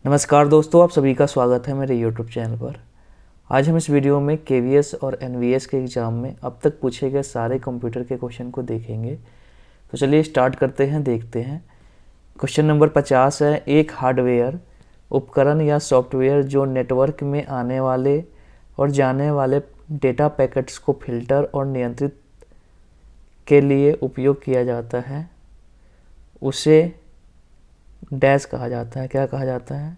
नमस्कार दोस्तों, आप सभी का स्वागत है मेरे YouTube चैनल पर। आज हम इस वीडियो में KVS और NVS के एग्ज़ाम में अब तक पूछे गए सारे कंप्यूटर के क्वेश्चन को देखेंगे। तो चलिए स्टार्ट करते हैं, देखते हैं। क्वेश्चन नंबर 50 है, एक हार्डवेयर उपकरण या सॉफ्टवेयर जो नेटवर्क में आने वाले और जाने वाले डेटा पैकेट्स को फिल्टर और नियंत्रित के लिए उपयोग किया जाता है, उसे डैश कहा जाता है। क्या कहा जाता है?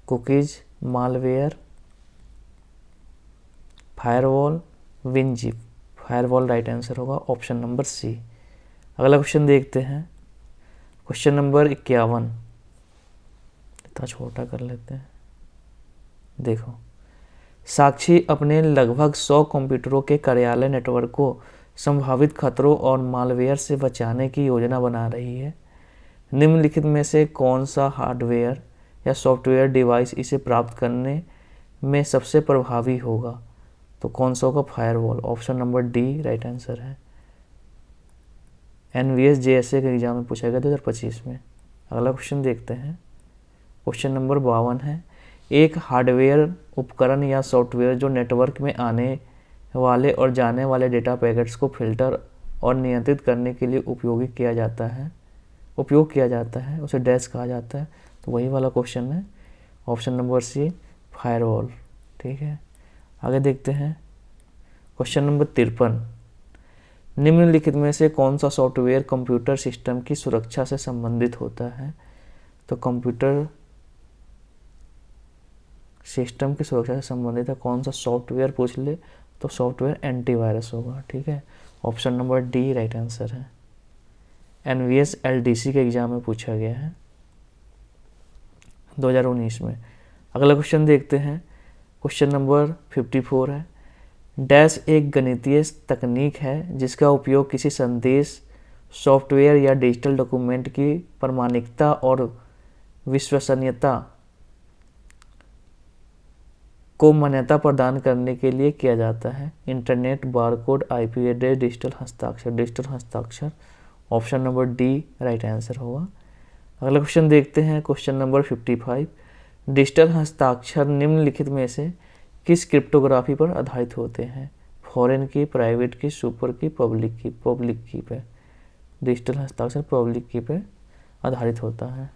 Cookies, malware, firewall, WinZip. Firewall right answer होगा, ऑप्शन नंबर सी। अगला क्वेश्चन देखते हैं, क्वेश्चन नंबर 51। इतना छोटा कर लेते हैं। देखो, साक्षी अपने लगभग 100 कंप्यूटरों के कार्यालय नेटवर्क को संभावित खतरों और मालवेयर से बचाने की योजना बना रही है। निम्नलिखित में से कौन सा हार्डवेयर या सॉफ्टवेयर डिवाइस इसे प्राप्त करने में सबसे प्रभावी होगा? तो कौन सा होगा? Firewall, option number D right answer है। NVS JSA के एग्जाम में पूछा गया 2025 में। अगला क्वेश्चन देखते हैं, क्वेश्चन नंबर 52 है, एक हार्डवेयर उपकरण या सॉफ्टवेयर जो नेटवर्क में आने वाले और जाने वाले डेटा पैकेट्स को फिल्टर और नियंत्रित करने के लिए उपयोग किया जाता है, उसे डैश कहा जाता है। तो वही वाला क्वेश्चन है, ऑप्शन नंबर सी, फायरवॉल। ठीक है, आगे देखते हैं, क्वेश्चन नंबर 53। निम्नलिखित में से कौन सा सॉफ्टवेयर कंप्यूटर सिस्टम की सुरक्षा से संबंधित होता है? तो कंप्यूटर सिस्टम की सुरक्षा से संबंधित है कौन सा सॉफ्टवेयर पूछ ले तो सॉफ्टवेयर एंटीवायरस होगा। ठीक है, option number D right answer है। NVS LDC के एग्जाम में पूछा गया है 2019 में। अगला क्वेश्चन देखते हैं, क्वेश्चन नंबर 54 है, डैश एक गणितीय तकनीक है जिसका उपयोग किसी संदेश, सॉफ्टवेयर या डिजिटल डॉक्यूमेंट की प्रामाणिकता और विश्वसनीयता को मान्यता प्रदान करने के लिए किया जाता है। Internet, barcode, IP address, digital हस्ताक्षर। Option number D right answer होगा। अगला क्वेश्चन देखते हैं, क्वेश्चन नंबर 55। डिजिटल हस्ताक्षर निम्नलिखित में से किस क्रिप्टोग्राफी पर आधारित होते हैं? फॉरेन की, प्राइवेट की, सुपर की, पब्लिक की पे। डिजिटल हस्ताक्षर पब्लिक की पे आधारित होता है।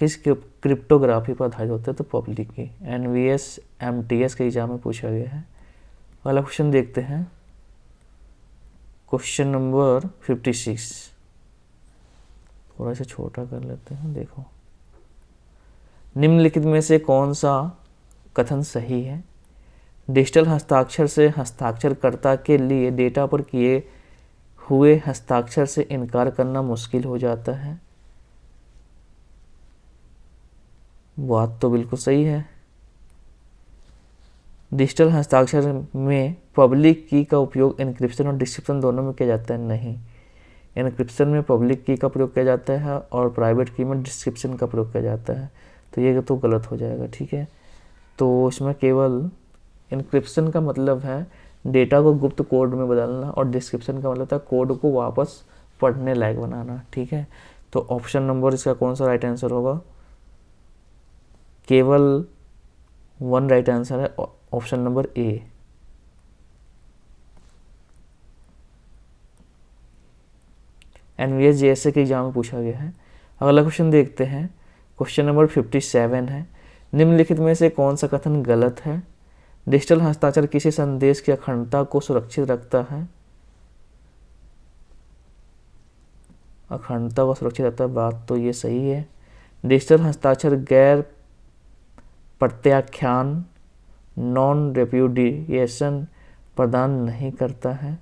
किस क्रिप्टोग्राफी पर आधारित होता है? तो पब्लिक की। NVS MTS के एग्जाम में पूछा गया है। अगला क्वेश्चन देखते हैं, क्वेश्चन नंबर 56। थोड़ा सा छोटा कर लेते हैं। देखो, निम्नलिखित में से कौन सा कथन सही है? डिजिटल हस्ताक्षर से हस्ताक्षरकर्ता के लिए डेटा पर किए हुए हस्ताक्षर से इनकार करना मुश्किल हो जाता है। बात तो बिल्कुल सही है। डिजिटल हस्ताक्षर में पब्लिक की का उपयोग एन्क्रिप्शन और डिस्क्रिप्शन दोनों में किया जाता है? नहीं, एन्क्रिप्शन में पब्लिक की का प्रयोग किया जाता है और प्राइवेट की में डिस्क्रिप्शन का प्रयोग किया जाता है। तो ये तो गलत हो जाएगा। ठीक है, तो इसमें केवल एन्क्रिप्शन का मतलब है डेटा को गुप्त कोड में बदलना और डिस्क्रिप्शन का मतलब था कोड को वापस पढ़ने लायक बनाना। ठीक है, तो ऑप्शन नंबर इसका कौन सा राइट आंसर होगा? केवल 1 राइट आंसर है, ऑप्शन नंबर ए। NVS JSA के एग्जाम में पूछा गया है। अगला क्वेश्चन देखते हैं, क्वेश्चन नंबर 57 है, निम्नलिखित में से कौन सा कथन गलत है? डिजिटल हस्ताक्षर किसी संदेश की अखंडता को सुरक्षित रखता है। अखंडता को सुरक्षित रखता है, बात तो ये सही है। डिजिटल हस्ताक्षर गैर प्रत्याख्यान, नॉन रेप्यूडिएशन प्रदान नहीं करता है।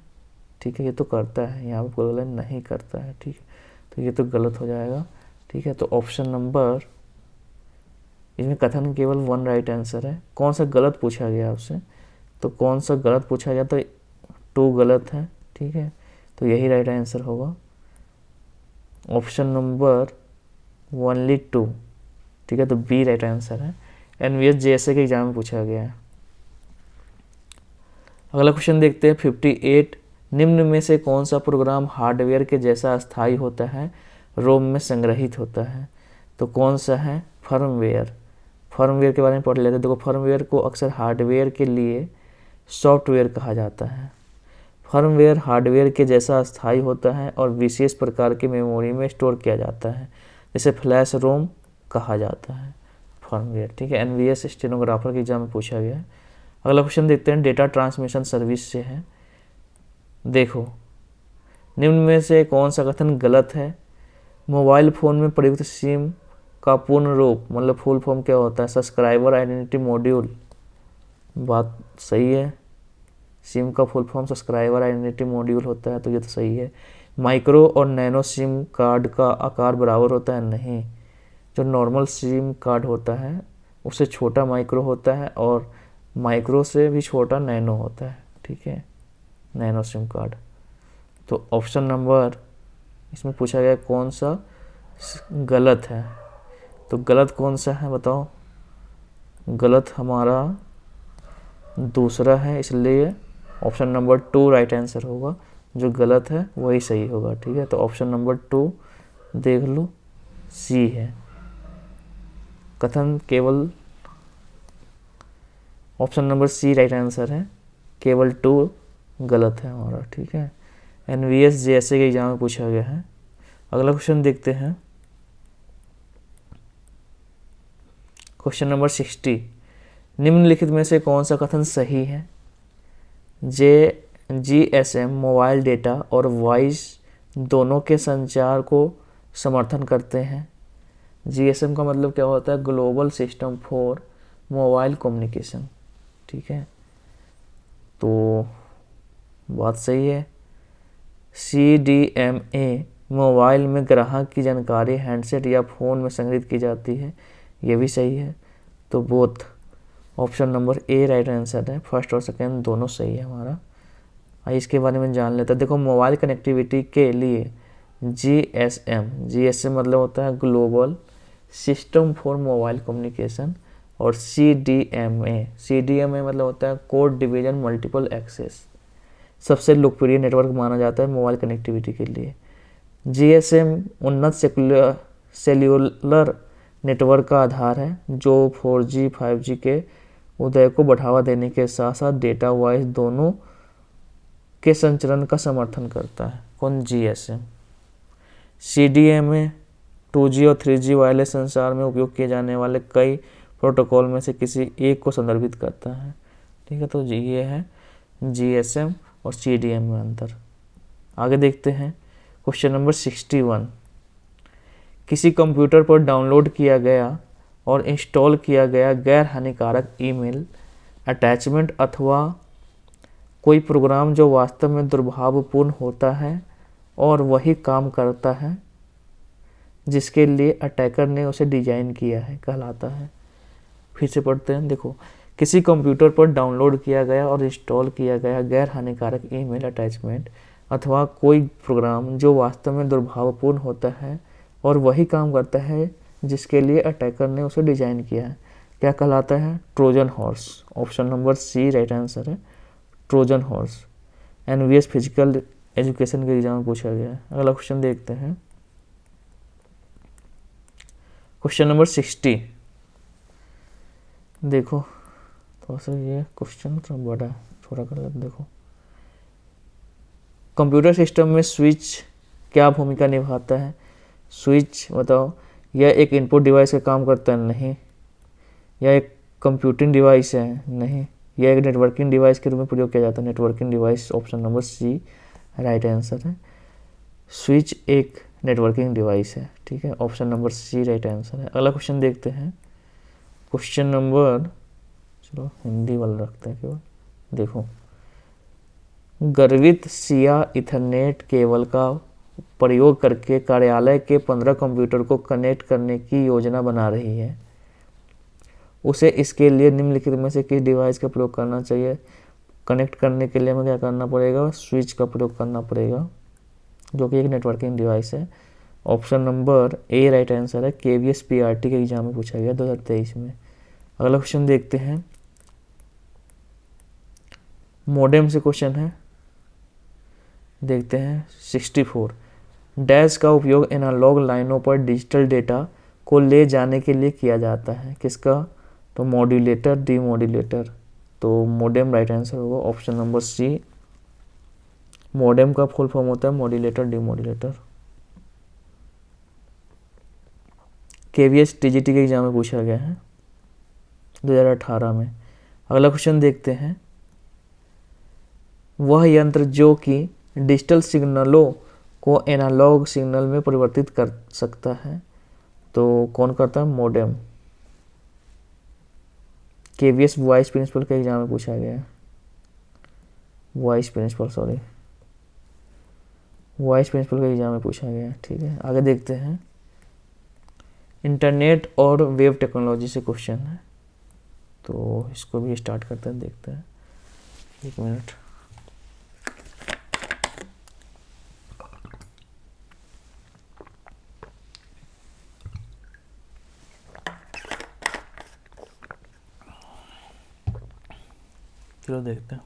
ठीक है, ये तो करता है, यहाँ पर बोला नहीं करता है। ठीक है, तो ये तो गलत हो जाएगा। ठीक है, तो ऑप्शन नंबर, इसमें कथन केवल 1 राइट आंसर है। कौन सा गलत पूछा गया आपसे? तो कौन सा गलत पूछा गया? तो 2 गलत है। ठीक है, तो यही राइट आंसर होगा, ऑप्शन नंबर ओनली 2। ठीक है, तो बी राइट आंसर है। NVS JSA के एग्जाम में पूछा गया है। अगला क्वेश्चन देखते हैं, 58। निम्न में से कौन सा प्रोग्राम हार्डवेयर के जैसा अस्थायी होता है, रोम में संग्रहित होता है? तो कौन सा है? फर्मवेयर। फर्मवेयर के बारे में पढ़ लेते हैं। देखो, फर्मवेयर को अक्सर हार्डवेयर के लिए सॉफ्टवेयर कहा जाता है। फर्मवेयर हार्डवेयर के जैसा अस्थायी होता है और विशेष प्रकार की मेमोरी में स्टोर किया जाता है, जिसे फ्लैश रोम कहा जाता है फर्मवेयर। ठीक है, एनवीएस स्टेनोग्राफर के एग्जाम में पूछा गया है। अगला क्वेश्चन देखते हैं, डेटा ट्रांसमिशन सर्विस से है। देखो, निम्न में से कौन सा कथन गलत है? मोबाइल फ़ोन में प्रयुक्त सिम का पूर्ण रूप मतलब फुल फॉर्म क्या होता है? Subscriber identity module. बात सही है, सिम का full form subscriber identity module होता है, तो ये तो सही है। माइक्रो और नैनो सिम कार्ड का आकार बराबर होता है? नहीं, जो नॉर्मल सिम कार्ड होता है उससे छोटा माइक्रो होता है और माइक्रो से भी छोटा नैनो होता है। ठीक है, नैनो सिम कार्ड। तो ऑप्शन नंबर इसमें पूछा गया कौन सा गलत है, तो गलत कौन सा है बताओ? गलत हमारा दूसरा है, इसलिए ऑप्शन नंबर 2 राइट आंसर होगा। जो गलत है वही सही होगा। ठीक है, तो ऑप्शन नंबर 2 देख लो, सी है। कथन केवल option number C right answer है, केवल 2 गलत है हमारा। ठीक है, एनवीएस जेएसए के एग्जाम में पूछा गया है। अगला क्वेश्चन देखते हैं, क्वेश्चन नंबर 60। निम्नलिखित में से कौन सा कथन सही है? जीएसएम मोबाइल डेटा और वॉइस दोनों के संचार को समर्थन करते हैं। जीएसएम का मतलब क्या होता है? Global system for mobile communication. ठीक है, तो बात सही है। CDMA मोबाइल में ग्राहक की जानकारी हैंडसेट या फ़ोन में संग्रहित की जाती है, ये भी सही है। तो both option number A right answer है, फर्स्ट और सेकेंड दोनों सही है हमारा। आइए इसके बारे में जान लेते हैं। देखो, मोबाइल कनेक्टिविटी के लिए जीएसएम मतलब होता है global system for mobile communication, और सीडीएमए मतलब होता है कोड डिवीजन मल्टीपल एक्सेस, सबसे लोकप्रिय नेटवर्क माना जाता है मोबाइल कनेक्टिविटी के लिए। जीएसएम उन्नत सेल्यूलर नेटवर्क का आधार है जो 4G 5G के उदय को बढ़ावा देने के साथ साथ डेटा वॉइस दोनों के संचरण का समर्थन करता है। कौन? जीएसएम। सीडीएमए 2G और 3G वायरलेस संचार में उपयोग किए जाने वाले कई प्रोटोकॉल में से किसी एक को संदर्भित करता है। ठीक है, तो ये है जीएसएम और सीडीएम में अंतर। आगे देखते हैं, क्वेश्चन नंबर 61। किसी कंप्यूटर पर डाउनलोड किया गया और इंस्टॉल किया गया गैर हानिकारक ईमेल अटैचमेंट अथवा कोई प्रोग्राम जो वास्तव में दुर्भावपूर्ण होता है और वही काम करता है जिसके लिए अटैकर ने उसे डिजाइन किया है कहलाता है। फिर से पढ़ते हैं। देखो, किसी कंप्यूटर पर डाउनलोड किया गया और इंस्टॉल किया गया गैर हानिकारक ईमेल अटैचमेंट अथवा कोई प्रोग्राम जो वास्तव में दुर्भावपूर्ण होता है और वही काम करता है जिसके लिए अटैकर ने उसे डिजाइन किया है, क्या कहलाता है? Trojan horse. Option number C right answer है, Trojan horse. NVS physical education के एग्जाम में पूछा गया है। अगला क्वेश्चन देखते हैं, क्वेश्चन नंबर 60। देखो, थोड़ा सा ये क्वेश्चन थोड़ा बड़ा है, थोड़ा कर लेते। देखो, कंप्यूटर सिस्टम में स्विच क्या भूमिका निभाता है? स्विच बताओ, यह एक इनपुट डिवाइस का काम करता है? नहीं। यह एक कंप्यूटिंग डिवाइस है? नहीं। यह एक नेटवर्किंग डिवाइस के रूप में प्रयोग किया जाता है? Networking device. Option number C right answer है, स्विच एक नेटवर्किंग डिवाइस है। ठीक है, option number C right answer है। अगला क्वेश्चन देखते हैं, क्वेश्चन नंबर, चलो हिंदी वाला रखते हैं केवल। देखो, गर्वित सिया इथरनेट केबल का प्रयोग करके कार्यालय के 15 कंप्यूटर को कनेक्ट करने की योजना बना रही है। उसे इसके लिए निम्नलिखित में से किस डिवाइस का प्रयोग करना चाहिए? कनेक्ट करने के लिए हमें क्या करना पड़ेगा? स्विच का प्रयोग करना पड़ेगा, जो कि एक नेटवर्किंग डिवाइस है। Option number A right answer है, KVS PRT के एग्जाम में पूछा गया 2023 में। अगला क्वेश्चन देखते हैं, मॉडेम से क्वेश्चन है, देखते हैं 64। डैश का उपयोग एनालॉग लाइनों पर डिजिटल डेटा को ले जाने के लिए किया जाता है। किसका? तो मॉड्यूलेटर, डीमॉड्यूलेटर। तो मोडेम राइट आंसर होगा ऑप्शन नंबर सी। मोडेम का फुल फॉर्म होता है मॉड्यूलेटर, डीमॉड्यूलेटर। केवीएस टीजीटी के एग्जाम में पूछा गया है 2018 में। अगला क्वेश्चन देखते हैं। वह यंत्र जो कि डिजिटल सिग्नलों को एनालॉग सिग्नल में परिवर्तित कर सकता है, तो कौन करता है? मोडेम। केवीएस वाइस प्रिंसिपल के एग्जाम में पूछा गया है। वाइस प्रिंसिपल के एग्जाम में पूछा गया है। ठीक है, आगे देखते हैं। इंटरनेट और वेब टेक्नोलॉजी से क्वेश्चन है, तो इसको भी स्टार्ट करते हैं, देखते हैं। एक मिनट। चलो देखते हैं।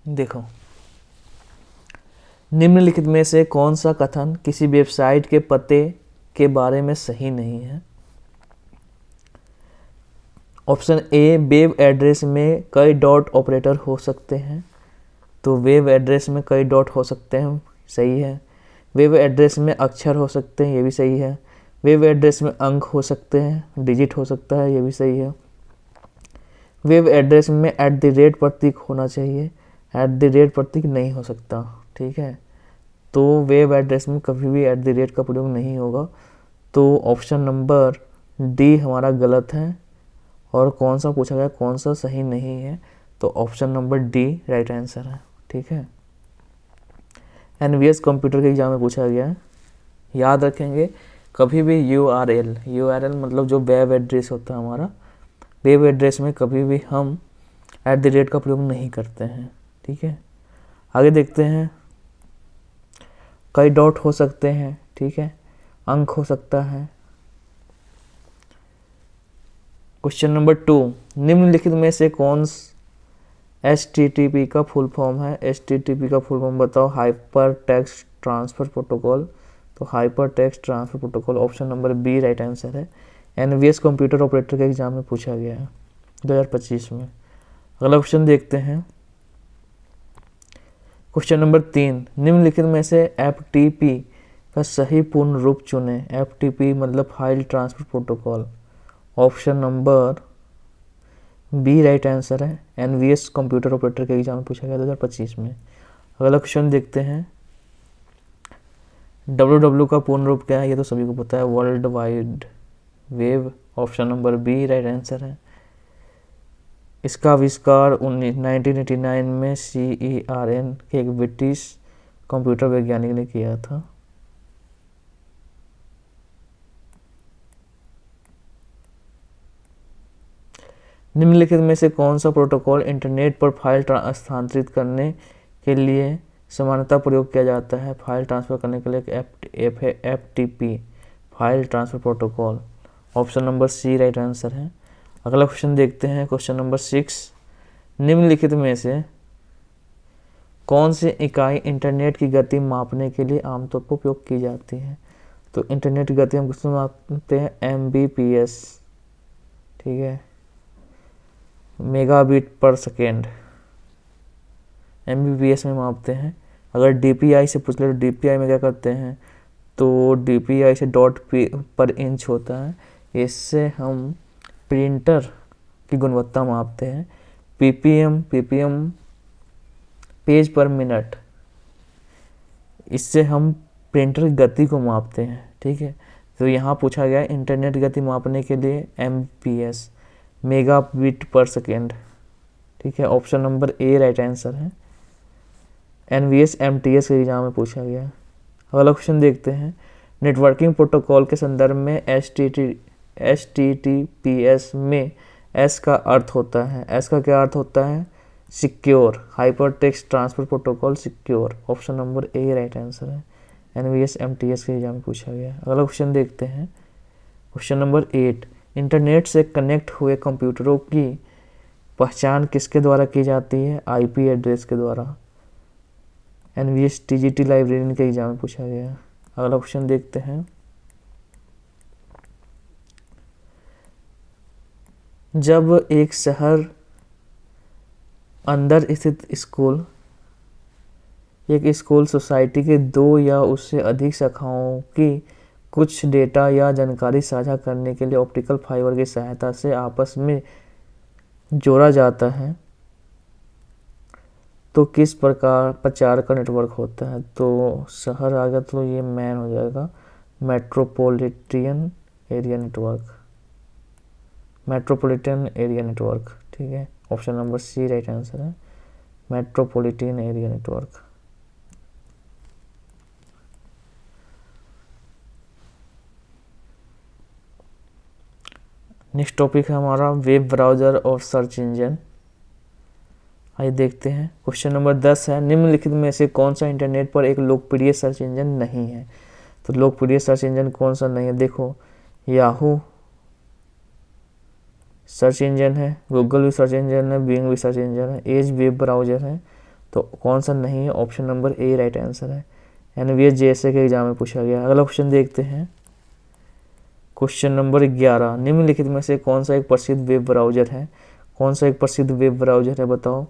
देखो, निम्नलिखित में से कौन सा कथन किसी वेबसाइट के पते के बारे में सही नहीं है? ऑप्शन ए, वेब एड्रेस में कई डॉट ऑपरेटर हो सकते हैं, तो वेब एड्रेस में कई डॉट हो सकते हैं, सही है। वेब एड्रेस में अक्षर हो सकते हैं, ये भी सही है। वेब एड्रेस में अंक हो सकते हैं, डिजिट हो सकता है, ये भी सही है। वेब एड्रेस में @ प्रतीक होना चाहिए, @ प्रतीक नहीं हो सकता। ठीक है, तो वेब एड्रेस में कभी भी @ का प्रयोग नहीं होगा। तो ऑप्शन नंबर डी हमारा गलत है। और कौन सा पूछा गया, कौन सा सही नहीं है? तो option number D right answer है। ठीक है, एनवीएस कंप्यूटर के एग्जाम में पूछा गया है। याद रखेंगे, कभी भी यूआरएल मतलब जो वेब एड्रेस होता है हमारा, वेब एड्रेस में कभी भी हम @ का प्रयोग नहीं करते हैं। ठीक है, आगे देखते हैं। कई डॉट हो सकते हैं, ठीक है, अंक हो सकता है। क्वेश्चन नंबर 2, निम्नलिखित में से कौन HTTP का फुल फॉर्म है? HTTP का फुल फॉर्म बताओ। Hyper text transfer protocol. तो hyper text transfer protocol option number B right answer है। एनवीएस कंप्यूटर ऑपरेटर के एग्जाम में पूछा गया है 2025 में। अगला क्वेश्चन देखते हैं। क्वेश्चन नंबर 3, निम्नलिखित में से FTP का सही पूर्ण रूप चुने। FTP मतलब file transfer protocol. Option number B right answer है। एनवीएस कंप्यूटर ऑपरेटर के एग्जाम में पूछा गया 2025 में। अगला क्वेश्चन देखते हैं। WWW का पूर्ण रूप क्या है? ये तो सभी को पता है, world wide web. Option number B right answer है। इसका आविष्कार 1989 में CERN के एक ब्रिटिश कंप्यूटर वैज्ञानिक ने किया था। निम्नलिखित में से कौन सा प्रोटोकॉल इंटरनेट पर फाइल स्थानांतरित करने के लिए सामान्यतः प्रयोग किया जाता है? फाइल ट्रांसफर करने के लिए FTP file transfer protocol. Option number C right answer है। अगला क्वेश्चन देखते हैं। क्वेश्चन नंबर 6, निम्नलिखित में से कौन सी इकाई इंटरनेट की गति मापने के लिए आमतौर पर उपयोग की जाती है? तो इंटरनेट की गति हम किसमें मापते हैं? MBPS। ठीक है, मेगाबिट पर सेकेंड, MBPS में मापते हैं। अगर DPI से पूछ ले तो DPI में क्या करते हैं? तो DPI से डॉट पर इंच होता है, इससे हम प्रिंटर की गुणवत्ता मापते हैं। PPM पेज पर मिनट, इससे हम प्रिंटर की गति को मापते हैं। ठीक है, तो यहाँ पूछा गया इंटरनेट गति मापने के लिए MBPS मेगाबिट पर सेकेंड। ठीक है, option number A right answer है। NVS MTS के एग्जाम में पूछा गया। अगला क्वेश्चन देखते हैं। नेटवर्किंग प्रोटोकॉल के संदर्भ में HTTPS में S का अर्थ होता है, S का क्या अर्थ होता है? Secure. Hyper text transfer protocol secure. Option number A right answer है। NVS MTS के एग्जाम में पूछा गया। अगला क्वेश्चन देखते हैं। क्वेश्चन नंबर 8, इंटरनेट से कनेक्ट हुए कंप्यूटरों की पहचान किसके द्वारा की जाती है? IP एड्रेस के द्वारा। NVS TGT लाइब्रेरियन के एग्जाम में पूछा गया है। अगला क्वेश्चन देखते हैं। जब एक शहर अंदर स्थित स्कूल एक स्कूल सोसाइटी के 2 या उससे अधिक शाखाओं की कुछ डेटा या जानकारी साझा करने के लिए ऑप्टिकल फाइबर की सहायता से आपस में जोड़ा जाता है तो किस प्रकार का नेटवर्क होता है। तो शहर आ गया तो ये मैन हो जाएगा, मेट्रोपॉलिटन एरिया नेटवर्क। ठीक है, option number C right answer है, metropolitan area network. Next topic है हमारा वेब ब्राउज़र और सर्च इंजन। आइए देखते हैं। क्वेश्चन नंबर 10 है, निम्नलिखित में से कौन सा इंटरनेट पर एक लोकप्रिय सर्च इंजन नहीं है। तो लोकप्रिय सर्च इंजन कौन सा नहीं है, देखो याहू सर्च इंजन है, गूगल भी सर्च इंजन है, बिंग भी सर्च इंजन है, एज वेब ब्राउज़र है। तो कौन सा नहीं है, option number A right answer है। NVS JSA के एग्जाम में पूछा गया। अगला क्वेश्चन देखते हैं। क्वेश्चन नंबर 11, निम्नलिखित में से कौन सा एक प्रसिद्ध वेब ब्राउज़र है। कौन सा एक प्रसिद्ध वेब ब्राउज़र है बताओ।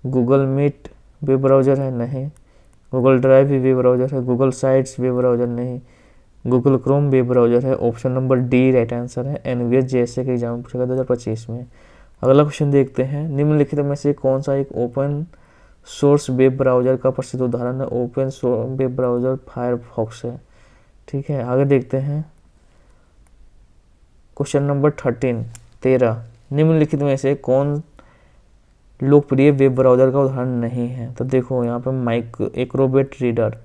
गूगल मीट वेब ब्राउज़र है, नहीं। गूगल ड्राइव भी वेब ब्राउज़र है। गूगल साइट्स वेब ब्राउज़र, नहीं। गूगल क्रोम वेब ब्राउज़र है, option number D right answer है। NVS JSA के एग्जाम में पूछा गया 2025 में। अगला क्वेश्चन देखते हैं। निम्नलिखित में से कौन सा एक ओपन सोर्स वेब ब्राउज़र का प्रसिद्ध उदाहरण है। Open source web browser Firefox है। ठीक है, आगे देखते हैं। क्वेश्चन नंबर 13, निम्नलिखित में से कौन लोकप्रिय वेब ब्राउज़र का उदाहरण नहीं है। तो देखो यहाँ पे एक्रोबेट रीडर,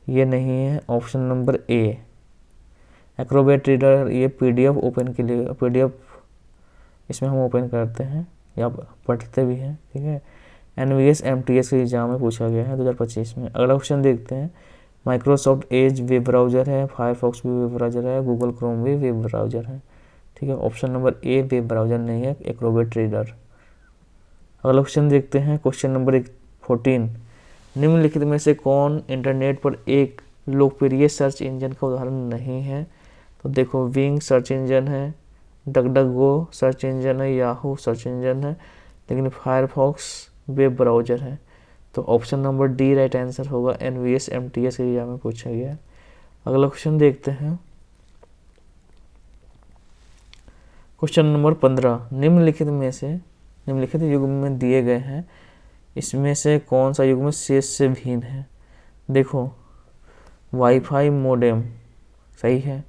ये नहीं है, ऑप्शन नंबर ए। एक्रोबेट रीडर ये PDF ओपन के लिए, PDF इसमें हम ओपन करते हैं या पढ़ते भी हैं। ठीक है, NVS MTS के एग्जाम में पूछा गया है 2025 में। अगला क्वेश्चन देखते हैं। माइक्रोसॉफ्ट एज वेब ब्राउज़र है, फायरफॉक्स भी वेब ब्राउज़र है, गूगल क्रोम भी वेब ब्राउज़र है। ठीक है, ऑप्शन नंबर ए वेब ब्राउज़र नहीं है, एक्रोबेट रीडर। अगला क्वेश्चन देखते हैं। क्वेश्चन नंबर 14, निम्नलिखित में से कौन इंटरनेट पर एक लोकप्रिय सर्च इंजन का उदाहरण नहीं है। तो देखो विंग सर्च इंजन है, डकडकगो सर्च इंजन है, याहू सर्च इंजन है, लेकिन फायरफॉक्स वेब ब्राउज़र है। तो option number D right answer होगा। NVS MTS के एग्जाम में पूछा गया है। अगला क्वेश्चन देखते हैं। क्वेश्चन नंबर 15, निम्नलिखित युग्म में दिए गए हैं, इसमें से कौन सा युग्म शेष से भिन्न है। देखो वाईफाई मोडेम सही है,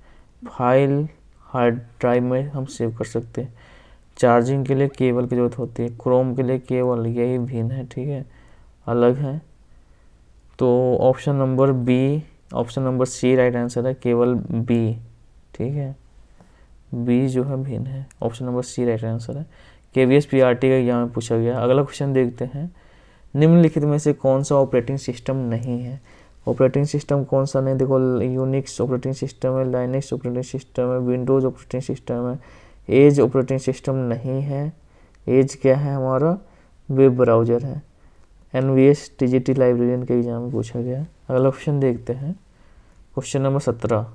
फाइल हार्ड ड्राइव में हम सेव कर सकते हैं, चार्जिंग के लिए केबल की जरूरत होती है, क्रोम के लिए केबल, यही भिन्न है। ठीक है, अलग है। तो option number C right answer है, केवल बी। ठीक है, बी जो है भिन्न है, option number C right answer है। KVS PRT का एग्जाम में पूछा गया। अगला क्वेश्चन देखते हैं। निम्नलिखित में से कौन सा ऑपरेटिंग सिस्टम नहीं है। ऑपरेटिंग सिस्टम कौन सा नहीं, देखो यूनिक्स ऑपरेटिंग सिस्टम है, लाइनक्स ऑपरेटिंग सिस्टम है, विंडोज़ ऑपरेटिंग सिस्टम है, एज ऑपरेटिंग सिस्टम नहीं है। एज क्या है हमारा, वेब ब्राउज़र है। NVS TGT लाइब्रेरियन के एग्जाम में पूछा गया। अगला क्वेश्चन देखते हैं। क्वेश्चन नंबर 17,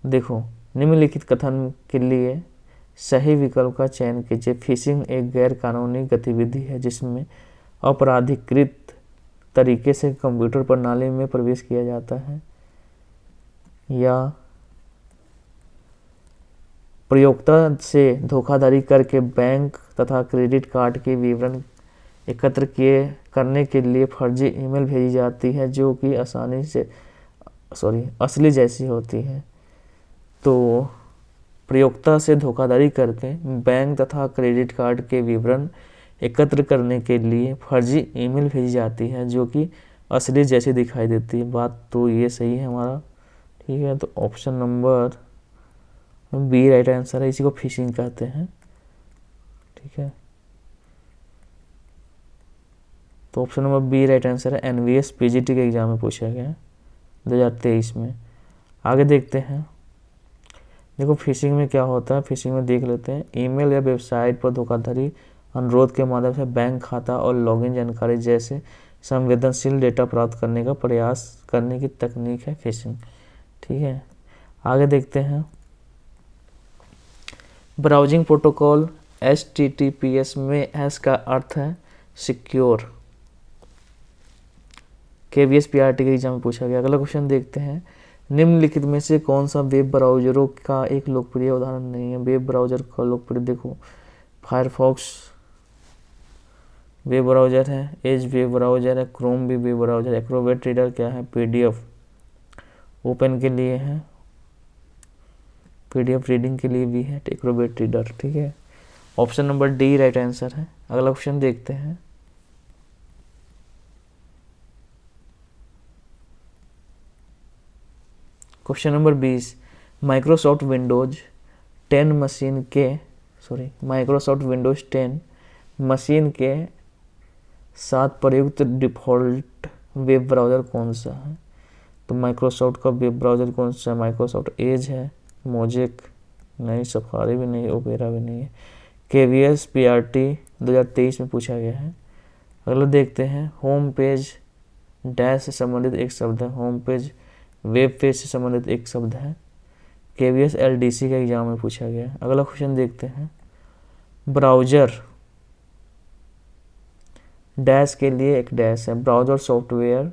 देखो निम्नलिखित कथन के लिए सही विकल्प का चयन कीजिए। फिशिंग एक गैर कानूनी गतिविधि है जिसमें अपराधिकृत तरीके से कंप्यूटर प्रणाली में प्रवेश किया जाता है या प्रयोक्ता से धोखाधड़ी करके बैंक तथा क्रेडिट कार्ड के विवरण एकत्र करने के लिए फर्जी ईमेल भेजी जाती है जो कि असली जैसी होती है। तो प्रयोक्ता से धोखाधड़ी करके बैंक तथा क्रेडिट कार्ड के विवरण एकत्र करने के लिए फर्जी ईमेल भेजी जाती है जो कि असली जैसी दिखाई देती है। बात तो ये सही है हमारा। ठीक है, तो option number B right answer है, इसी को फिशिंग कहते हैं। ठीक है, तो option number B right answer है। NVS PGT के एग्जाम में पूछा गया 2023 में। आगे देखते हैं। देखो फिशिंग में क्या होता है, फिशिंग में देख लेते हैं। ईमेल या वेबसाइट पर धोखाधड़ी अनुरोध के माध्यम से बैंक खाता और लॉगिन जानकारी जैसे संवेदनशील डेटा प्राप्त करने का प्रयास करने की तकनीक है फिशिंग। ठीक है, आगे देखते हैं। ब्राउजिंग प्रोटोकॉल HTTPS में S का अर्थ है सिक्योर। KVS PRT के एग्जाम में पूछा गया। अगला क्वेश्चन देखते हैं। निम्नलिखित में से कौन सा वेब ब्राउजरों का एक लोकप्रिय उदाहरण नहीं है? वेब ब्राउजर का लोकप्रिय देखो, फायरफॉक्स वेब ब्राउजर है, एज वेब ब्राउजर है, क्रोम भी वेब ब्राउजर है, एक्रोबैट रीडर क्या है? PDF ओपन के लिए है, PDF रीडिंग के लिए भी है एक्रोबैट रीडर। ठीक है, option number D right answer है। अगला क्वेश्चन देखते हैं। Question number 20, Microsoft Windows 10 machine के साथ प्रयुक्त डिफ़ॉल्ट वेब ब्राउज़र कौन सा है? तो माइक्रोसॉफ्ट का वेब ब्राउज़र कौन सा है? माइक्रोसॉफ्ट एज है, मोजेक नहीं, सफारी भी नहीं, ओपेरा भी नहीं है। KVS PRT 2023 में पूछा गया है। अगला देखते हैं। होम पेज डैश से संबंधित एक शब्द है, होम पेज वेब पेज से संबंधित एक शब्द है। KVS LDC का एग्जाम में पूछा गया है। अगला क्वेश्चन देखते हैं। ब्राउजर डैश के लिए एक डैश है, ब्राउजर सॉफ्टवेयर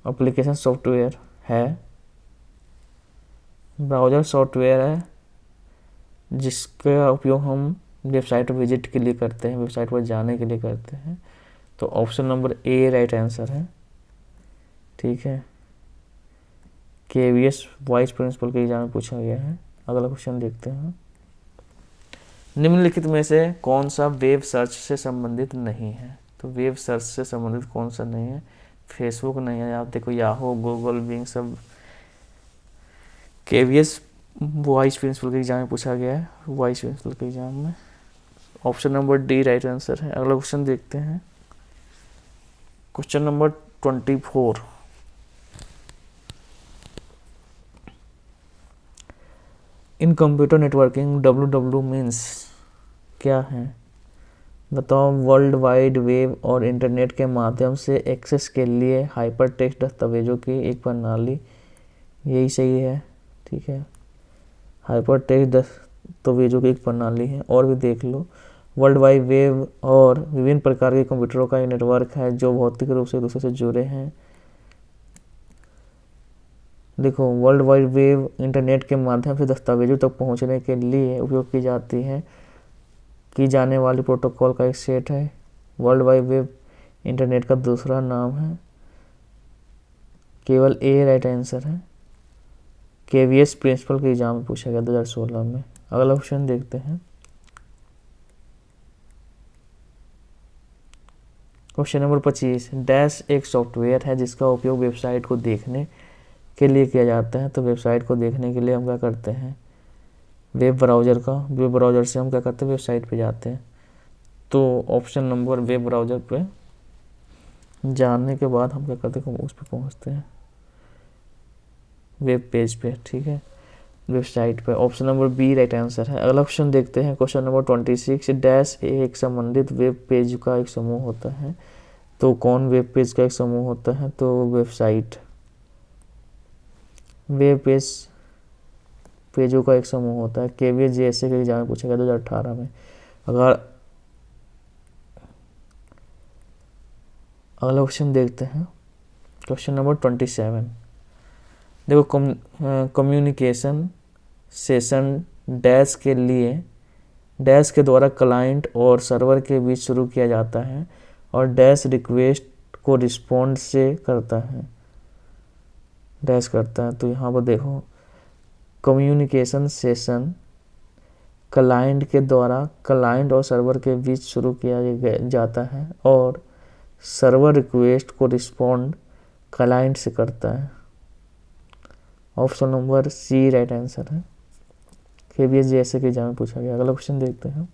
एप्लीकेशन सॉफ्टवेयर है, ब्राउजर सॉफ्टवेयर है जिसका उपयोग हम वेबसाइट विजिट के लिए करते हैं, वेबसाइट पर जाने के लिए करते हैं। तो option number A right answer है। ठीक है, KVS वाइस प्रिंसिपल के एग्जाम में पूछा गया है। अगला क्वेश्चन देखते हैं। निम्नलिखित में से कौन सा वेब सर्च से संबंधित नहीं है? तो वेब सर्च से संबंधित कौन सा नहीं है? फेसबुक नहीं है, आप देखो याहू, गूगल, बिंग सब KVS वाइस प्रिंसिपल के एग्जाम में पूछा गया है, वाइस प्रिंसिपल के एग्जाम में। Option number D right answer है। अगला क्वेश्चन देखते हैं। क्वेश्चन नंबर 24, इन कंप्यूटर नेटवर्किंग WW मीन्स क्या है? बताओ। वर्ल्ड वाइड वेब और इंटरनेट के माध्यम से एक्सेस के लिए हाइपर टेक्स्ट दस्तावेजों की एक प्रणाली, यही सही है। ठीक है, हाइपर टेक्स्ट दस्तावेजों की एक प्रणाली है। और भी देख लो, वर्ल्ड वाइड वेब और विभिन्न प्रकार के कंप्यूटरों का एक नेटवर्क है जो भौतिक रूप से एक दूसरे से जुड़े हैं। देखो, वर्ल्ड वाइड वेब इंटरनेट के माध्यम से दस्तावेजों तक पहुंचने के लिए उपयोग की जाने वाली प्रोटोकॉल का एक सेट है। वर्ल्ड वाइड वेब इंटरनेट का दूसरा नाम है। केवल ए राइट आंसर है। KVS प्रिंसिपल के एग्जाम में पूछा गया 2016 में। अगला क्वेश्चन देखते हैं। क्वेश्चन नंबर 25, डैश एक सॉफ्टवेयर है जिसका उपयोग वेबसाइट को देखने के लिए किया जाता है। तो वेबसाइट को देखने के लिए हम क्या करते हैं? वेब ब्राउज़र से हम क्या करते हैं? वेबसाइट पे जाते हैं। तो ऑप्शन नंबर वेब ब्राउज़र पे जाने के बाद हम क्या करते हैं? उस पे पहुंचते हैं, वेब पेज पे। ठीक है, वेबसाइट पे। Option number B right answer है। अगला क्वेश्चन देखते हैं। क्वेश्चन नंबर 26, डैश एक संबंधित वेब पेज का एक समूह होता है। तो कौन वेब पेज का एक समूह होता है? तो वेबसाइट वेब पेजों का एक समूह होता है। KVS JSA के एग्जाम में पूछा गया 2018 में। अगर अगला क्वेश्चन देखते हैं। क्वेश्चन नंबर 27, देखो, कम्युनिकेशन सेशन डैश के द्वारा क्लाइंट और सर्वर के बीच शुरू किया जाता है और डैश रिक्वेस्ट को रिस्पॉन्ड से करता है। तो यहाँ पर देखो, कम्युनिकेशन सेशन क्लाइंट के द्वारा क्लाइंट और सर्वर के बीच शुरू किया जाता है और सर्वर रिक्वेस्ट को रिस्पॉन्ड क्लाइंट से करता है। Option number C right answer है। KVS JSA के एग्जाम में पूछा गया। अगला क्वेश्चन देखते हैं।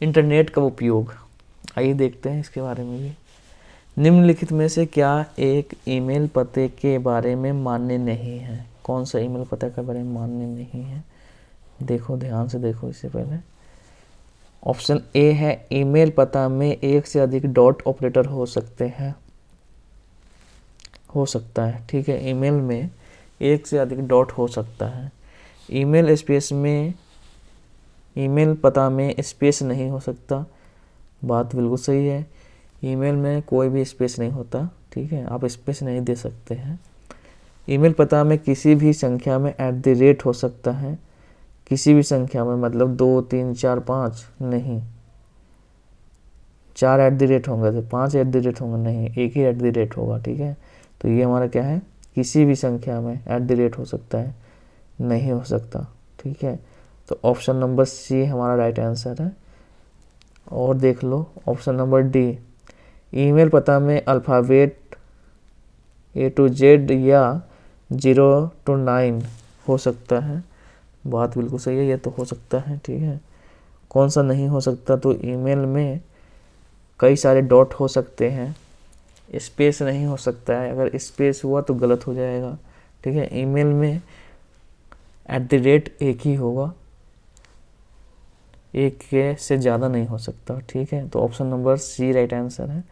इंटरनेट का उपयोग, आइए देखते हैं इसके बारे में भी। निम्नलिखित में से क्या एक ईमेल पते के बारे में मान्य नहीं है? कौन सा ईमेल पते के बारे में मान्य नहीं है? देखो, ध्यान से देखो इससे पहले। ऑप्शन ए है ईमेल पता में एक से अधिक डॉट ऑपरेटर हो सकते हैं, हो सकता है, ठीक है। ईमेल में एक से अधिक डॉट हो सकता है। ईमेल स्पेस में, ईमेल पता में स्पेस नहीं हो सकता, बात बिल्कुल सही है। ईमेल में कोई भी स्पेस नहीं होता, ठीक है, आप स्पेस नहीं दे सकते हैं। ईमेल पता में किसी भी संख्या में @ हो सकता है, किसी भी संख्या में, मतलब 2 3 4 5 नहीं, 4 @ होंगे तो 5 @ होंगे नहीं, एक ही @ होगा, ठीक है। तो ये हमारा क्या है, किसी भी संख्या में @ हो सकता है, नहीं हो सकता, ठीक है। तो ऑप्शन नंबर सी हमारा राइट आंसर है। और देख लो ऑप्शन नंबर डी, ईमेल पता में अल्फ़ाबेट A to Z या 0 to 9 हो सकता है, बात बिल्कुल सही है, ये तो हो सकता है, ठीक है। कौन सा नहीं हो सकता, तो ईमेल में कई सारे डॉट हो सकते हैं, स्पेस नहीं हो सकता है, अगर स्पेस हुआ तो गलत हो जाएगा, ठीक है। ईमेल में @ एक ही होगा, एक के से ज़्यादा नहीं हो सकता, ठीक है। तो option number C right answer है।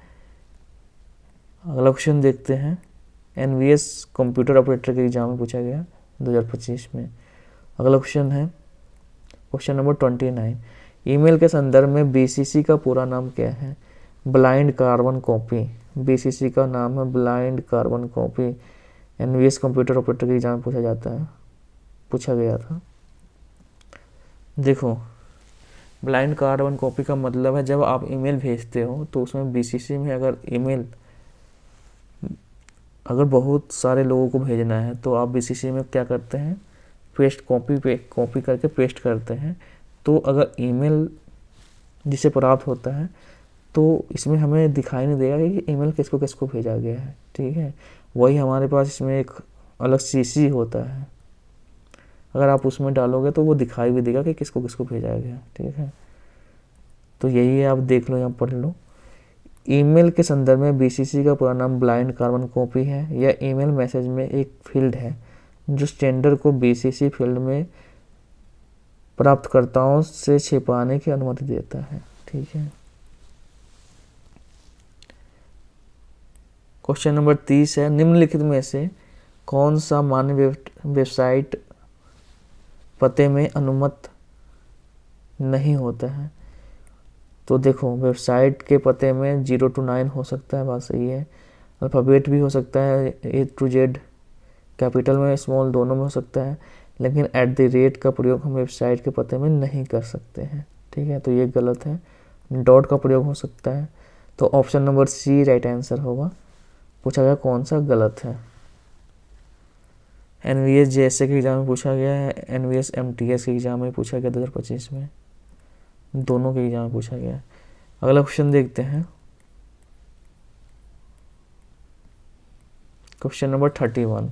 अगला क्वेश्चन देखते हैं, NVS कंप्यूटर ऑपरेटर के एग्जाम में पूछा गया 2025 में। अगला क्वेश्चन है क्वेश्चन नंबर 29, ईमेल के संदर्भ में BCC का पूरा नाम क्या है? ब्लाइंड कार्बन कॉपी, BCC का नाम है blind carbon copy. NVS computer operator के एग्जाम में पूछा गया था। देखो, ब्लाइंड कार्बन कॉपी का मतलब है जब आप ईमेल भेजते हो तो उसमें BCC में अगर ईमेल अगर बहुत सारे लोगों को भेजना है तो आप BCC में क्या करते हैं, कॉपी करके पेस्ट करते हैं। तो अगर ईमेल जिसे प्राप्त होता है तो इसमें हमें दिखाई नहीं देगा कि ईमेल किसको किसको भेजा गया है, ठीक है। वही हमारे पास इसमें एक अलग CC होता है, अगर आप उसमें डालोगे तो वो दिखाई भी देगा कि किसको किसको भेजा गया, ठीक है। तो यही है, आप देख लो, यहाँ पढ़ लो। ईमेल के संदर्भ में BCC का पूरा नाम ब्लाइंड कार्बन कॉपी है। यह ईमेल मैसेज में एक फील्ड है जो सेंडर को BCC फील्ड में प्राप्तकर्ताओं से छिपाने की अनुमति देता है, ठीक है। क्वेश्चन नंबर 30 है, निम्नलिखित में से कौन सा मान्य वेबसाइट पते में अनुमत नहीं होता है? तो देखो, वेबसाइट के पते में 0 to 9 हो सकता है, बात सही है। अल्फ़ाबेट भी हो सकता है, A to Z, कैपिटल में स्मॉल दोनों में हो सकता है, लेकिन @ का प्रयोग हम वेबसाइट के पते में नहीं कर सकते हैं, ठीक है। तो ये गलत है। डॉट का प्रयोग हो सकता है, तो option number C right answer होगा। पूछा गया कौन सा गलत है। NVS JSA के एग्जाम में पूछा गया है, NVS MTS के एग्जाम में पूछा गया 2025 में, दोनों के एग्जाम में पूछा गया है। अगला क्वेश्चन देखते हैं, क्वेश्चन नंबर 31।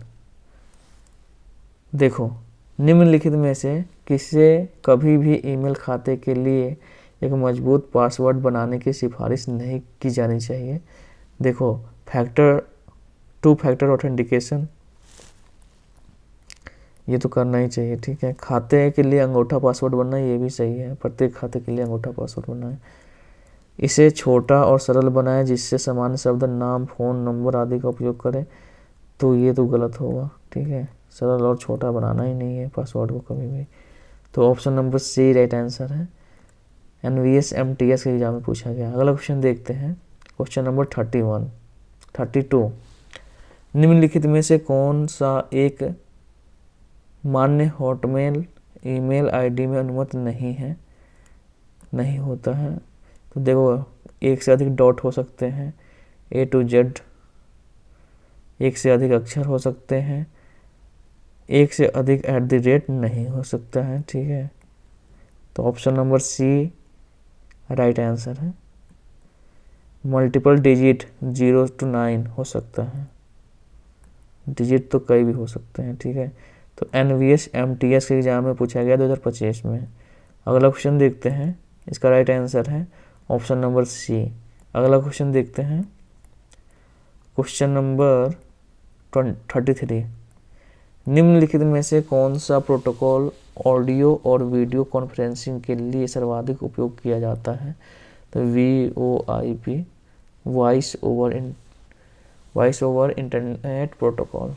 देखो, निम्नलिखित में से किसे कभी भी ईमेल खाते के लिए एक मजबूत पासवर्ड बनाने की सिफारिश नहीं की जानी चाहिए? देखो, 2 फैक्टर ऑथेंटिकेशन ये तो करना ही चाहिए, ठीक है। खाते के लिए अंगूठा पासवर्ड बनना ये भी सही है, प्रत्येक खाते के लिए अंगूठा पासवर्ड बनना है। इसे छोटा और सरल बनाएं जिससे सामान्य शब्द, नाम, फ़ोन नंबर आदि का उपयोग करें, तो ये तो गलत होगा, ठीक है। सरल और छोटा बनाना ही नहीं है पासवर्ड को कभी भी। तो option number C right answer है। NVS MTS के एग्जाम में पूछा गया। अगला क्वेश्चन देखते हैं, क्वेश्चन नंबर 32। निम्नलिखित में से कौन सा एक मान्य हॉटमेल ईमेल ID में अनुमत नहीं होता है? तो देखो, एक से अधिक डॉट हो सकते हैं, A to Z, एक से अधिक अक्षर हो सकते हैं, एक से अधिक @ नहीं हो सकता है, ठीक है। तो option number C right answer है। मल्टीपल डिजिट 0 to 9 हो सकता है, डिजिट तो कई भी हो सकते हैं, ठीक है। तो NVS MTS के एग्जाम में पूछा गया 2025 में। अगला क्वेश्चन देखते हैं, इसका राइट आंसर है ऑप्शन नंबर सी। अगला क्वेश्चन देखते हैं, क्वेश्चन नंबर 33। निम्नलिखित में से कौन सा प्रोटोकॉल ऑडियो और वीडियो कॉन्फ्रेंसिंग के लिए सर्वाधिक उपयोग किया जाता है? तो VoIP, voice over internet protocol,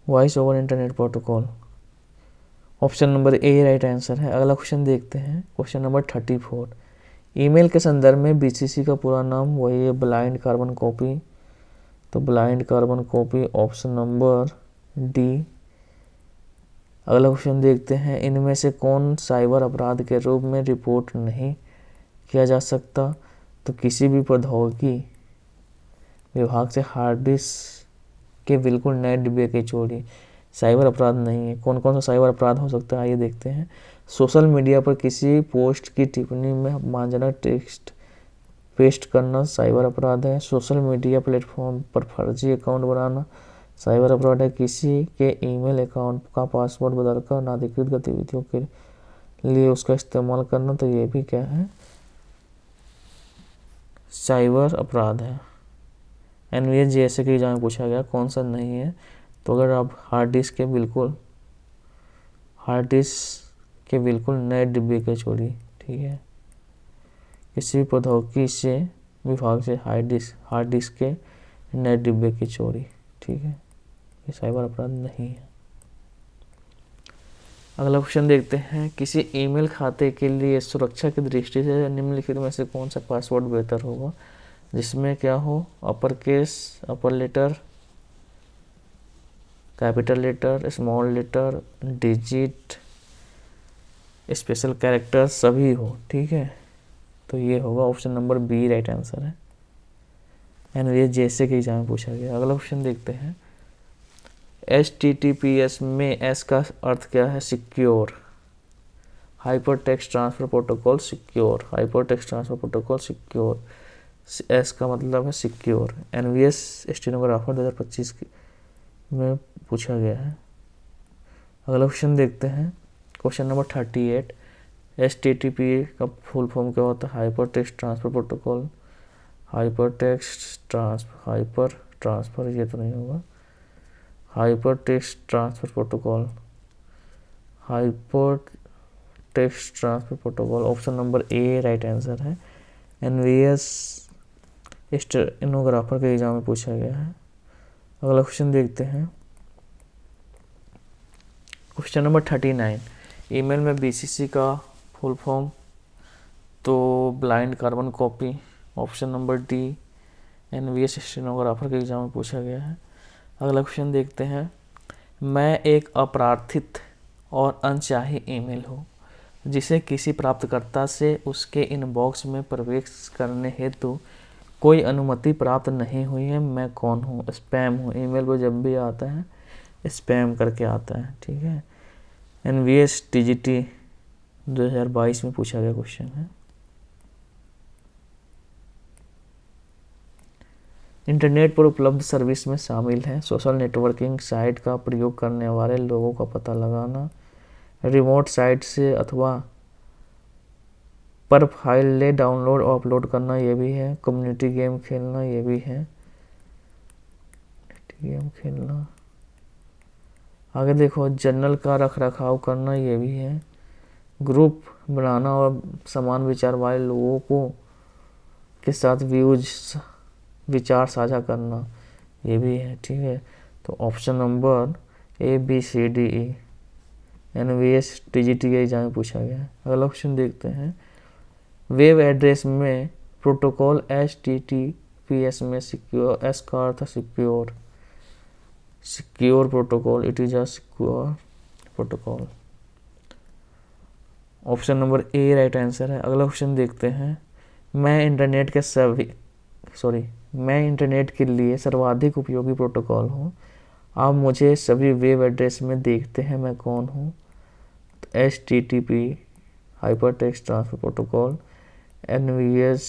voice over internet protocol. Option number A right answer है। अगला क्वेश्चन देखते हैं, क्वेश्चन नंबर 34। ईमेल के संदर्भ में BCC का पूरा नाम वही है, ब्लाइंड कार्बन कॉपी। तो blind carbon copy option number D. अगला क्वेश्चन देखते हैं, इनमें से कौन साइबर अपराध के रूप में रिपोर्ट नहीं किया जा सकता? तो किसी भी प्रौद्योगिकी विभाग से हार्ड डिस्क के बिल्कुल नए डिब्बे की चोरी साइबर अपराध नहीं है। कौन कौन सा साइबर अपराध हो सकता है, आइए देखते हैं। सोशल मीडिया पर किसी पोस्ट की टिप्पणी में अपमानजनक टेक्स्ट पेस्ट करना साइबर अपराध है। सोशल मीडिया प्लेटफॉर्म पर फर्जी अकाउंट बनाना साइबर अपराध है। किसी के ईमेल अकाउंट का पासवर्ड बदलकर अनाधिकृत गतिविधियों के लिए उसका इस्तेमाल करना, तो ये भी क्या है, साइबर अपराध है। एनवीएस जैसे कि एग्जाम में पूछा गया कौन सा नहीं है, तो अगर आप हार्ड डिस्क के बिल्कुल नए डिब्बे के चोरी, ठीक है। किसी भी प्रौद्योगिकी से विभाग से हार्ड डिस्क के नए डिब्बे की चोरी, ठीक है, ये साइबर अपराध नहीं है। अगला क्वेश्चन देखते हैं, किसी ईमेल खाते के लिए सुरक्षा की दृष्टि से निम्नलिखित में से कौन सा पासवर्ड बेहतर होगा? जिसमें क्या हो, upper case, upper letter, capital letter, small letter, digit, special character सभी हो, ठीक है। तो ये होगा option number B right answer है। एनवीएस जैसे कि एग्जाम में पूछा गया। अगला क्वेश्चन देखते हैं, HTTPS में एस का अर्थ क्या है? Secure. Hyper text transfer protocol secure, hyper text transfer protocol secure, S का मतलब है सिक्योर। एनवीएस स्टेनोग्राफर 2025 में पूछा गया है। अगला क्वेश्चन देखते हैं, क्वेश्चन नंबर 38। HTTP का फुल फॉर्म क्या होता है? Hyper text transfer protocol, hyper transfer ये तो नहीं होगा, hyper text transfer protocol, hyper text transfer protocol option number A right answer है। एनवीएस स्टेनोग्राफर के एग्जाम में पूछा गया है। अगला क्वेश्चन देखते हैं, क्वेश्चन नंबर 39। ईमेल में BCC का फुल फॉर्म, तो blind carbon copy, option number D. NVS stenographer के एग्जाम में पूछा गया है। अगला क्वेश्चन देखते हैं, मैं एक अप्रार्थित और अनचाही ईमेल हूँ जिसे किसी प्राप्तकर्ता से उसके इनबॉक्स में प्रवेश करने हेतु कोई अनुमति प्राप्त नहीं हुई है। मैं कौन हूँ? स्पैम हूँ। ईमेल पर जब भी आता है स्पैम करके आता है, ठीक है। एनवीएस TGT 2022 में पूछा गया क्वेश्चन है। इंटरनेट पर उपलब्ध सर्विस में शामिल है सोशल नेटवर्किंग साइट का प्रयोग करने वाले लोगों का पता लगाना, रिमोट साइट से अथवा पर फाइल ले डाउनलोड और अपलोड करना, ये भी है। कम्युनिटी गेम खेलना, ये भी है, गेम खेलना। आगे देखो, जर्नल का रख रखाव करना, ये भी है। ग्रुप बनाना और समान विचार वाले लोगों को के साथ विचार साझा करना, ये भी है, ठीक है। तो option number ABCDE NVS TGT के एग्जाम में पूछा गया है। अगला क्वेश्चन देखते हैं, वेब एड्रेस में प्रोटोकॉल HTTPS में सिक्योर, एस का अर्थ secure, secure protocol, it is a secure protocol. Option number A right answer है। अगला क्वेश्चन देखते हैं, मैं इंटरनेट के लिए सर्वाधिक उपयोगी प्रोटोकॉल हूँ। आप मुझे सभी वेब एड्रेस में देखते हैं, मैं कौन हूँ? तो HTTP hyper text transfer protocol NVS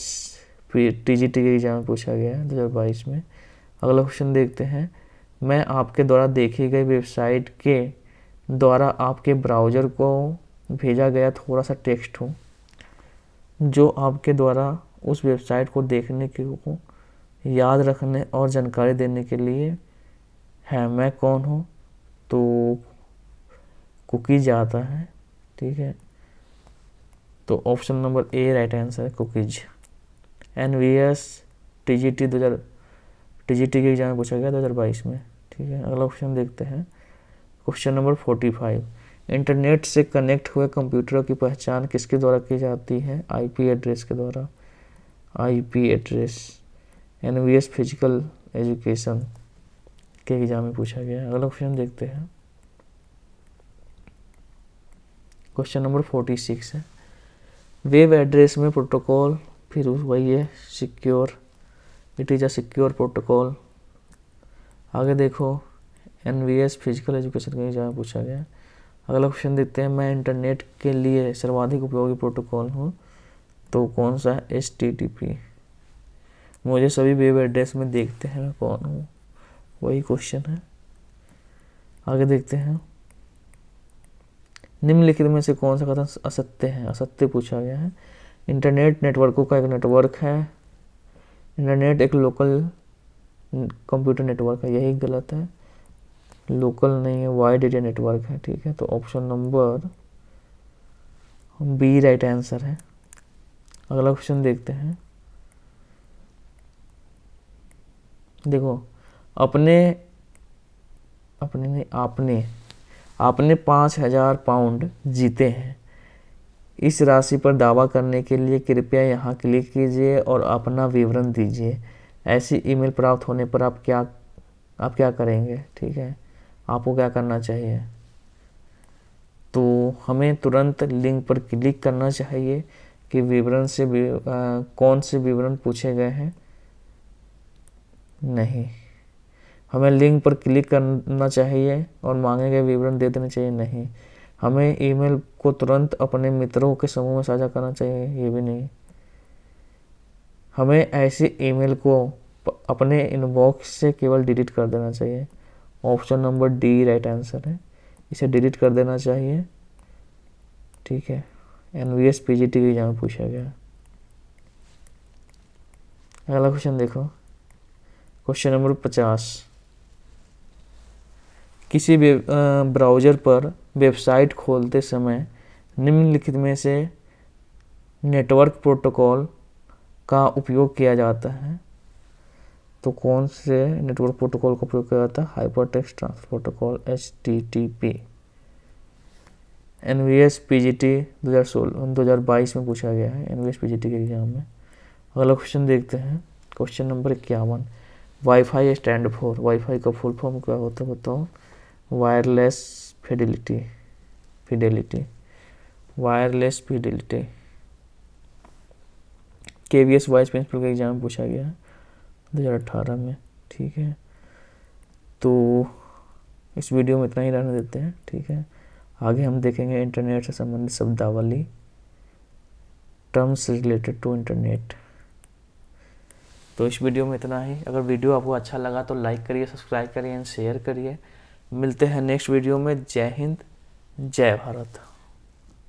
TGT के एग्जाम में पूछा गया है 2022 में। अगला क्वेश्चन देखते हैं, मैं आपके द्वारा देखी गई वेबसाइट के द्वारा आपके ब्राउज़र को भेजा गया थोड़ा सा टेक्स्ट हूँ जो आपके द्वारा उस वेबसाइट को देखने को याद रखने और जानकारी देने के लिए है। मैं कौन हूँ? तो कुकीज आता है, ठीक है। तो option number A right answer है, कुकीज। NVS TGT के एग्जाम में पूछा गया 2022 में, ठीक है। अगला क्वेश्चन देखते हैं, क्वेश्चन नंबर 45। इंटरनेट से कनेक्ट हुए कंप्यूटरों की पहचान किसके द्वारा की जाती है? IP एड्रेस के द्वारा। IP address NVS physical education के एग्जाम में पूछा गया। अगला क्वेश्चन देखते हैं, क्वेश्चन नंबर 46 है। वेब एड्रेस में प्रोटोकॉल, फिर वही है secure, it is a secure protocol. आगे देखो NVS फिजिकल एजुकेशन के एग्जाम में पूछा गया। अगला क्वेश्चन देखते हैं, मैं इंटरनेट के लिए सर्वाधिक उपयोगी प्रोटोकॉल हूँ, तो कौन सा है? HTTP। मुझे सभी वेब एड्रेस में देखते हैं मैं कौन हूँ, वही क्वेश्चन है। आगे देखते हैं, निम्नलिखित में से कौन सा कथन असत्य है? असत्य पूछा गया है। इंटरनेट नेटवर्कों का एक नेटवर्क है, इंटरनेट एक लोकल कंप्यूटर नेटवर्क है, यही गलत है। लोकल नहीं है, वाइड एरिया नेटवर्क है, ठीक है। तो option number B right answer है। अगला क्वेश्चन देखते हैं, देखो आपने 5,000 पाउंड जीते हैं। इस राशि पर दावा करने के लिए कृपया यहाँ क्लिक कीजिए और अपना विवरण दीजिए। ऐसी ईमेल प्राप्त होने पर आप क्या करेंगे? ठीक है, आपको क्या करना चाहिए? तो हमें तुरंत लिंक पर क्लिक करना चाहिए कि विवरण से कौन से विवरण पूछे गए हैं। नहीं, हमें लिंक पर क्लिक करना चाहिए और मांगे गए विवरण दे देने चाहिए। नहीं, हमें ईमेल को तुरंत अपने मित्रों के समूह में साझा करना चाहिए। ये भी नहीं, हमें ऐसे ईमेल को अपने इनबॉक्स से केवल डिलीट कर देना चाहिए। Option number D right answer है, इसे डिलीट कर देना चाहिए, ठीक है। NVS PGT के एग्जाम में पूछा गया। अगला क्वेश्चन देखो, क्वेश्चन नंबर 50। किसी ब्राउज़र पर वेबसाइट खोलते समय निम्नलिखित में से नेटवर्क प्रोटोकॉल का उपयोग किया जाता है, तो कौन से नेटवर्क प्रोटोकॉल का उपयोग किया जाता है? Hypertext transfer protocol HTTP। NVS PGT 2022 में पूछा गया है, NVS PGT के एग्जाम में। अगला क्वेश्चन देखते हैं, question number 51। Wifi stand for, wifi का फुल फॉर्म क्या होता है बताओ? Wireless fidelity, wireless fidelity. KVS vice principal का एग्जाम में पूछा गया है 2018 में, ठीक है। तो इस वीडियो में इतना ही रहने देते हैं, ठीक है। आगे हम देखेंगे इंटरनेट से संबंधित शब्दावली, टर्म्स रिलेटेड टू इंटरनेट। तो इस वीडियो में इतना ही। अगर वीडियो आपको अच्छा लगा तो लाइक करिए, सब्सक्राइब करिए एंड शेयर करिए। मिलते हैं नेक्स्ट वीडियो में। जय हिंद, जय भारत।